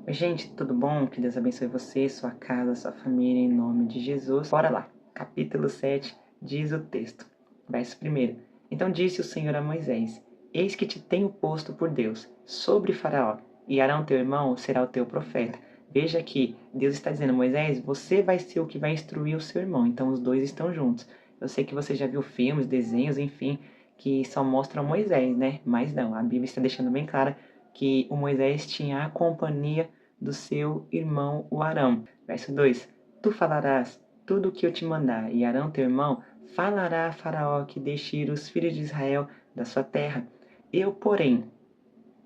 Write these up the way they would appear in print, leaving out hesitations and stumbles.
Oi, gente, tudo bom? Que Deus abençoe você, sua casa, sua família, em nome de Jesus. Bora lá. Capítulo 7 diz o texto. Verso 1. Então disse o Senhor a Moisés: Eis que te tenho posto por Deus sobre Faraó, e Arão teu irmão será o teu profeta. Veja que Deus está dizendo: Moisés, você vai ser o que vai instruir o seu irmão. Então os dois estão juntos. Eu sei que você já viu filmes, desenhos, enfim, que só mostram Moisés, né? Mas não, a Bíblia está deixando bem clara que o Moisés tinha a companhia do seu irmão o Arão. Verso 2: Tu falarás tudo o que eu te mandar, e Arão teu irmão falará a Faraó que deixe ir os filhos de Israel da sua terra. Eu, porém,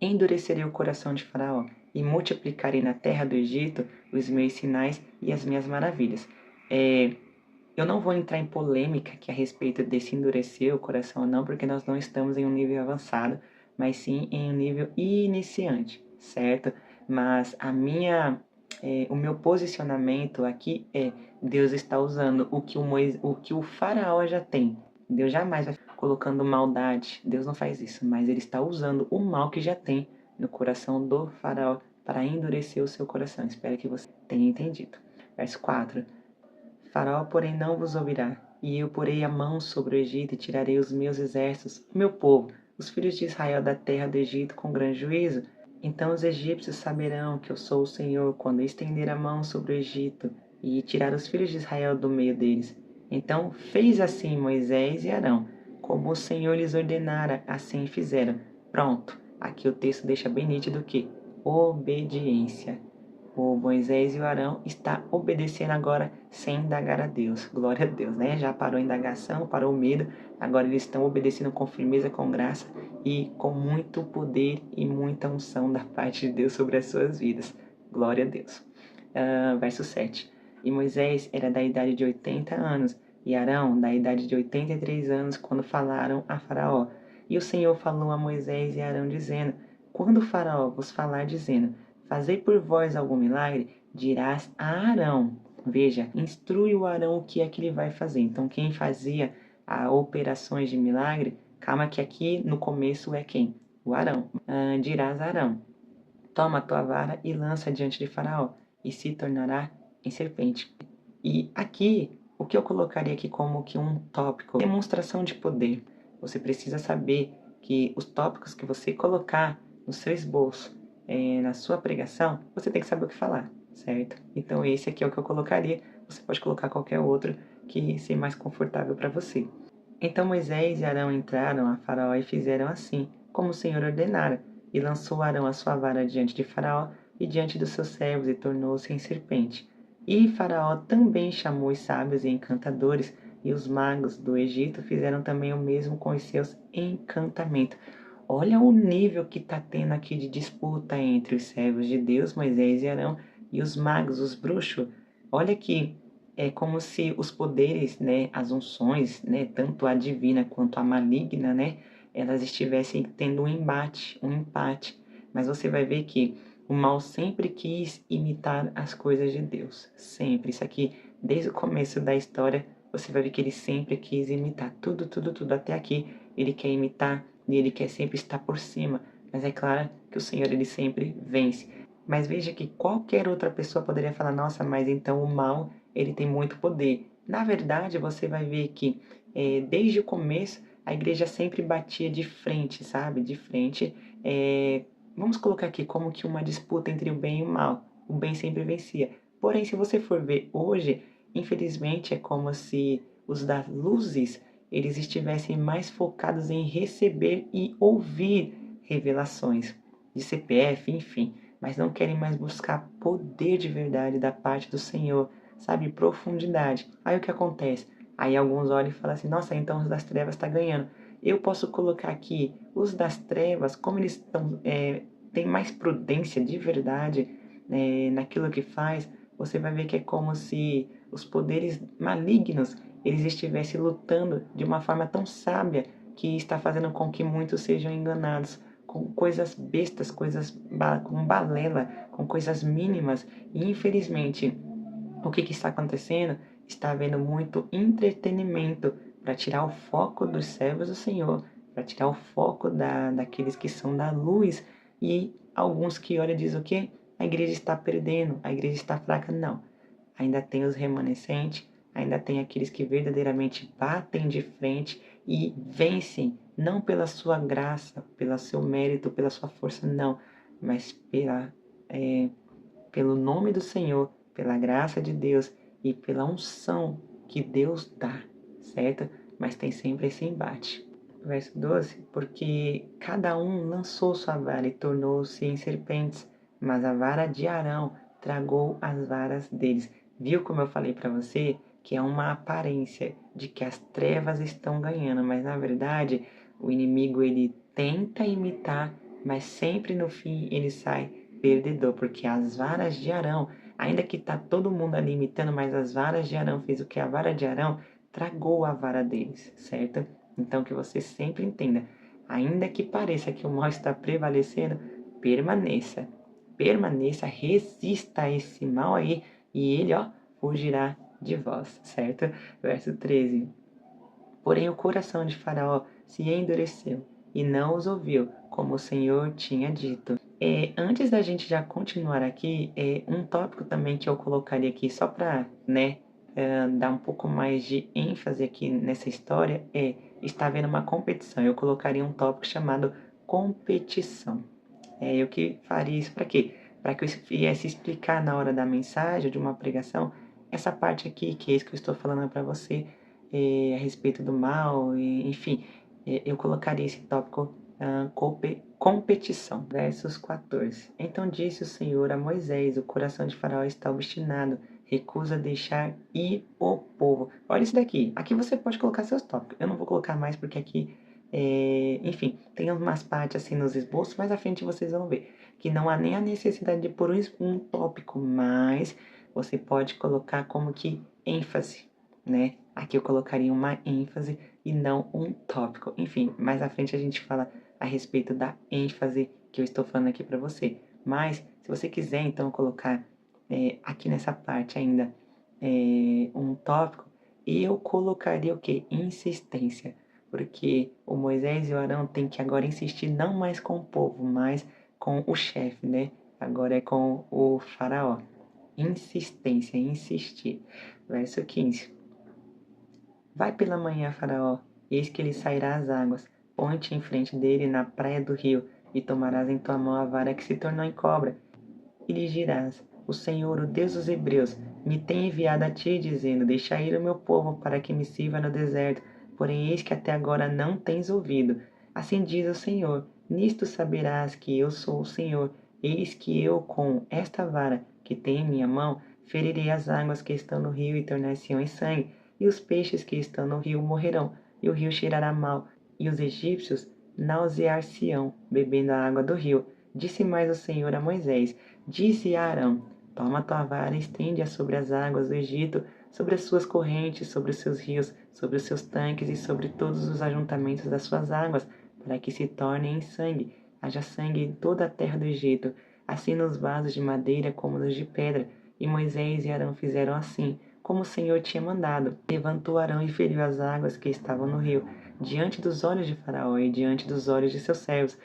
endurecerei o coração de Faraó e multiplicarei na terra do Egito os meus sinais e as minhas maravilhas. Eu não vou entrar em polêmica aqui a respeito desse endurecer o coração ou não, porque nós não estamos em um nível avançado, mas sim em um nível iniciante, certo? Mas o meu posicionamento aqui é: Deus está usando o que o faraó já tem. Deus jamais vai colocando maldade. Deus não faz isso, mas ele está usando o mal que já tem no coração do faraó para endurecer o seu coração. Espero que você tenha entendido. Verso 4: Faraó, porém, não vos ouvirá, e eu porei a mão sobre o Egito e tirarei os meus exércitos, o meu povo, os filhos de Israel da terra do Egito com grande juízo. Então os egípcios saberão que eu sou o Senhor quando estender a mão sobre o Egito e tirar os filhos de Israel do meio deles. Então fez assim Moisés e Arão, como o Senhor lhes ordenara, assim fizeram. Pronto, aqui o texto deixa bem nítido que obediência. O Moisés e o Arão está obedecendo agora sem indagar a Deus. Glória a Deus, né? Já parou a indagação, parou o medo. Agora eles estão obedecendo com firmeza, com graça e com muito poder e muita unção da parte de Deus sobre as suas vidas. Glória a Deus. Verso 7. E Moisés era da idade de 80 anos e Arão da idade de 83 anos quando falaram a Faraó. E o Senhor falou a Moisés e Arão dizendo: Quando o Faraó vos falar dizendo: Fazei por vós algum milagre, dirás a Arão. Veja, instrui o Arão o que é que ele vai fazer. Então, quem fazia as operações de milagre, calma que aqui no começo é quem? O Arão. Dirás a Arão: Toma a tua vara e lança diante de Faraó, e se tornará em serpente. E aqui, o que eu colocaria aqui como que um tópico, demonstração de poder. Você precisa saber que os tópicos que você colocar no seu esboço, na sua pregação, você tem que saber o que falar, certo? Então esse aqui é o que eu colocaria. Você pode colocar qualquer outro que seja mais confortável para você. Então Moisés e Arão entraram a Faraó e fizeram assim, como o Senhor ordenara, e lançou Arão a sua vara diante de Faraó e diante dos seus servos, e tornou-se em serpente. E Faraó também chamou os sábios e encantadores, e os magos do Egito fizeram também o mesmo com os seus encantamentos. Olha o nível que está tendo aqui de disputa entre os servos de Deus, Moisés e Arão, e os magos, os bruxos. Olha que é como se os poderes, né, as unções, né, tanto a divina quanto a maligna, né, elas estivessem tendo um embate, um empate. Mas você vai ver que o mal sempre quis imitar as coisas de Deus, sempre. Isso aqui, desde o começo da história, você vai ver que ele sempre quis imitar tudo, tudo, tudo. Até aqui, ele quer imitar e ele quer sempre estar por cima. Mas é claro que o Senhor, ele sempre vence. Mas veja que qualquer outra pessoa poderia falar: nossa, mas então o mal ele tem muito poder. Na verdade, você vai ver que desde o começo a igreja sempre batia de frente, sabe? De frente. Vamos colocar aqui como que uma disputa entre o bem e o mal. O bem sempre vencia. Porém, se você for ver hoje, infelizmente é como se os das luzes eles estivessem mais focados em receber e ouvir revelações de CPF, enfim, mas não querem mais buscar poder de verdade da parte do Senhor, sabe, profundidade. Aí o que acontece? Aí alguns olham e falam assim: nossa, então os das trevas está ganhando. Eu posso colocar aqui os das trevas, como eles têm mais prudência de verdade naquilo que faz. Você vai ver que é como se os poderes malignos eles estivessem lutando de uma forma tão sábia que está fazendo com que muitos sejam enganados com coisas bestas, com balela, com coisas mínimas. E infelizmente o que está acontecendo? Está havendo muito entretenimento para tirar o foco dos servos do Senhor, para tirar o foco daqueles que são da luz. E alguns que olham e dizem o quê? a igreja está perdendo, a igreja está fraca. Não. Ainda tem os remanescentes, ainda tem aqueles que verdadeiramente batem de frente e vencem, não pela sua graça, pelo seu mérito, pela sua força, não, mas pelo nome do Senhor, pela graça de Deus e pela unção que Deus dá, certo? Mas tem sempre esse embate. Verso 12: porque cada um lançou sua vara e tornou-se em serpentes, mas a vara de Arão tragou as varas deles. Viu como eu falei para você? Que é uma aparência de que as trevas estão ganhando, mas na verdade o inimigo ele tenta imitar, mas sempre no fim ele sai perdedor, porque as varas de Arão, ainda que tá todo mundo ali imitando, mas as varas de Arão fez o que? A vara de Arão tragou a vara deles, certo? Então que você sempre entenda, ainda que pareça que o mal está prevalecendo, permaneça, permaneça, resista a esse mal aí e ele, ó, fugirá de vós, certo? Verso 13. Porém o coração de Faraó se endureceu e não os ouviu, como o Senhor tinha dito. Antes da gente já continuar aqui, um tópico também que eu colocaria aqui só para, né, dar um pouco mais de ênfase aqui nessa história está havendo uma competição. Eu colocaria um tópico chamado competição. Eu que faria isso para quê? Para que eu viesse explicar na hora da mensagem, de uma pregação, essa parte aqui, que é isso que eu estou falando para você, a respeito do mal, enfim, eu colocaria esse tópico, competição. Versos 14. Então disse o Senhor a Moisés: o coração de Faraó está obstinado, recusa deixar ir o povo. Olha isso daqui. Aqui você pode colocar seus tópicos. Eu não vou colocar mais porque aqui enfim, tem umas partes assim nos esboços, mais à frente vocês vão ver que não há nem a necessidade de pôr um tópico, mas você pode colocar como que ênfase, né? Aqui eu colocaria uma ênfase e não um tópico. Enfim, mais à frente a gente fala a respeito da ênfase que eu estou falando aqui para você. Mas, se você quiser então colocar aqui nessa parte ainda um tópico, eu colocaria o que? Insistência. Porque o Moisés e o Arão têm que agora insistir não mais com o povo, mas com o chefe, né? Agora é com o faraó. Insistência, insistir. Verso 15. Vai pela manhã, faraó, eis que ele sairá às águas. Põe-te em frente dele na praia do rio, e tomarás em tua mão a vara que se tornou em cobra. E lhe dirás: o Senhor, o Deus dos Hebreus, me tem enviado a ti, dizendo: deixa ir o meu povo para que me sirva no deserto. Porém, eis que até agora não tens ouvido. Assim diz o Senhor: nisto saberás que eu sou o Senhor. Eis que eu, com esta vara que tenho em minha mão, ferirei as águas que estão no rio e tornar-se-ão em sangue, e os peixes que estão no rio morrerão, e o rio cheirará mal, e os egípcios nausear-se-ão, bebendo a água do rio. Disse mais o Senhor a Moisés: disse a Arão: toma tua vara e estende-a sobre as águas do Egito, sobre as suas correntes, sobre os seus rios, sobre os seus tanques e sobre todos os ajuntamentos das suas águas, para que se tornem em sangue. Haja sangue em toda a terra do Egito, assim nos vasos de madeira como nos de pedra. E Moisés e Arão fizeram assim, como o Senhor tinha mandado. Levantou Arão e feriu as águas que estavam no rio, diante dos olhos de Faraó e diante dos olhos de seus servos.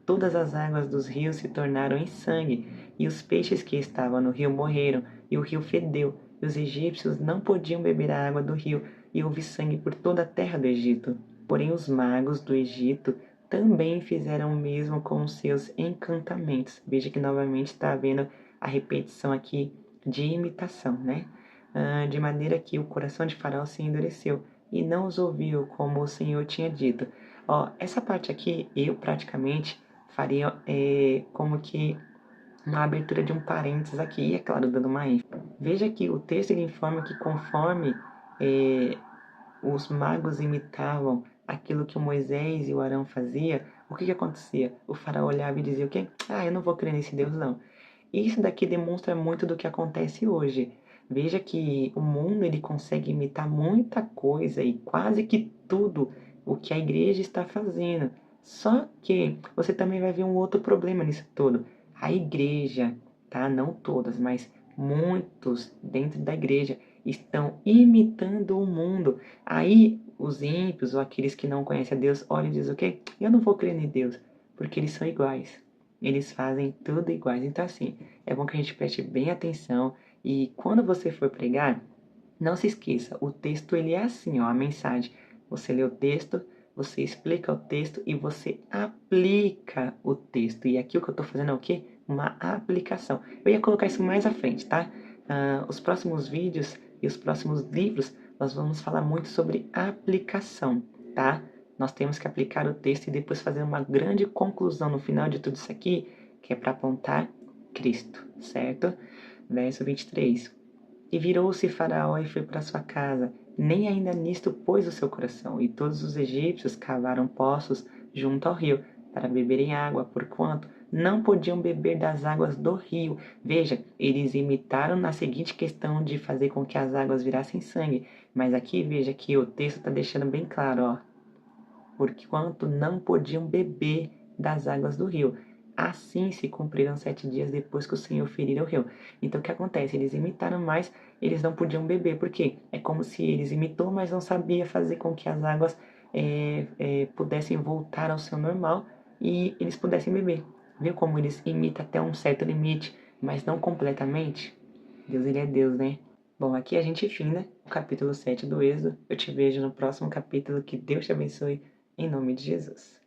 Todas as águas dos rios se tornaram em sangue, e os peixes que estavam no rio morreram, e o rio fedeu, e os egípcios não podiam beber a água do rio, e houve sangue por toda a terra do Egito. Porém os magos do Egito também fizeram o mesmo com os seus encantamentos. Veja que novamente está havendo a repetição aqui de imitação, né? De maneira que o coração de Faraó se endureceu, e não os ouviu como o Senhor tinha dito. Essa parte aqui, eu praticamente faria como que uma abertura de um parênteses aqui, e é claro, dando uma ênfase. Veja que o texto ele informa que conforme os magos imitavam aquilo que o Moisés e o Arão fazia, o que acontecia? O faraó olhava e dizia o quê? Eu não vou crer nesse Deus não. Isso daqui demonstra muito do que acontece hoje. Veja que o mundo ele consegue imitar muita coisa e quase que tudo o que a igreja está fazendo. Só que você também vai ver um outro problema nisso todo. A igreja, tá? Não todas, mas muitos dentro da igreja estão imitando o mundo. Aí os ímpios ou aqueles que não conhecem a Deus olham e dizem o quê? Eu não vou crer em Deus, porque eles são iguais. eles fazem tudo iguais. Então, assim, é bom que a gente preste bem atenção e quando você for pregar, não se esqueça, o texto ele é assim, ó, a mensagem. Você lê o texto, você explica o texto e você aplica o texto. E aqui o que eu estou fazendo é o quê? Uma aplicação. Eu ia colocar isso mais à frente, tá? Os próximos vídeos e os próximos livros, nós vamos falar muito sobre aplicação, tá? Nós temos que aplicar o texto e depois fazer uma grande conclusão no final de tudo isso aqui, que é para apontar Cristo, certo? Verso 23. E virou-se Faraó e foi para sua casa, nem ainda nisto pôs o seu coração. E todos os egípcios cavaram poços junto ao rio, para beberem água, porquanto não podiam beber das águas do rio. Veja, eles imitaram na seguinte questão de fazer com que as águas virassem sangue. Mas aqui veja que o texto está deixando bem claro, ó. Porquanto não podiam beber das águas do rio. Assim se cumpriram 7 dias depois que o Senhor ferira o rio. Então o que acontece? Eles imitaram, mas eles não podiam beber. Por quê? É como se eles imitou, mas não sabia fazer com que as águas pudessem voltar ao seu normal e eles pudessem beber. Viu como eles imitam até um certo limite, mas não completamente? Deus, ele é Deus, né? Bom, aqui a gente finda o capítulo 7 do Êxodo. Eu te vejo no próximo capítulo. Que Deus te abençoe, em nome de Jesus.